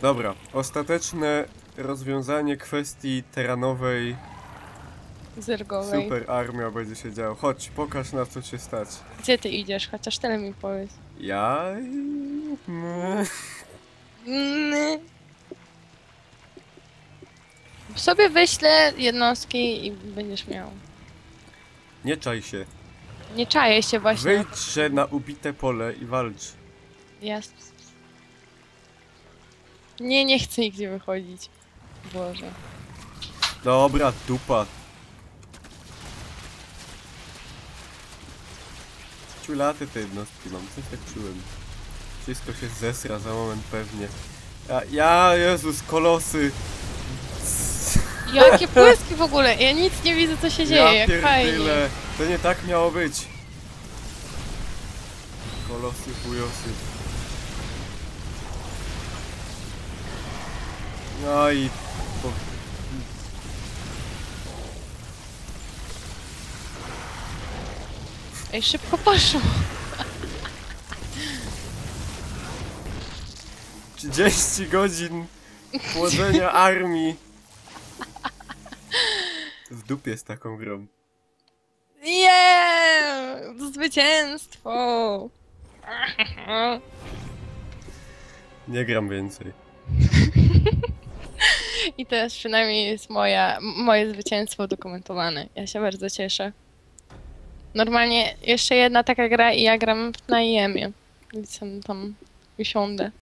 Dobra, ostateczne rozwiązanie kwestii teranowej Zergowej. super armia będzie się działo. Chodź, pokaż na co cię stać. Gdzie ty idziesz? Chociaż tyle mi powiedz. Ja... Sobie wyślę jednostki i będziesz miał. Nie czaj się. Nie czaję się właśnie. Wyjdźże na ubite pole i walcz. Jasne. Nie chcę nigdzie wychodzić. Boże. Dobra, dupa. Ciulaty te jednostki mam, coś tak czułem. Wszystko się zesra za moment pewnie. Jezus, kolosy. Jakie błyski w ogóle! Ja nic nie widzę, co się dzieje, jak fajnie. Pierdyle. To nie tak miało być. Kolosy, bujosy. No i... Ej, szybko poszło. 30 godzin chłodzenia armii. W dupie z taką grą. Zwycięstwo! Nie gram więcej. I teraz przynajmniej jest moje zwycięstwo udokumentowane. Ja się bardzo cieszę. Normalnie jeszcze jedna taka gra i ja gram na IEM-ie. Więc tam usiądę.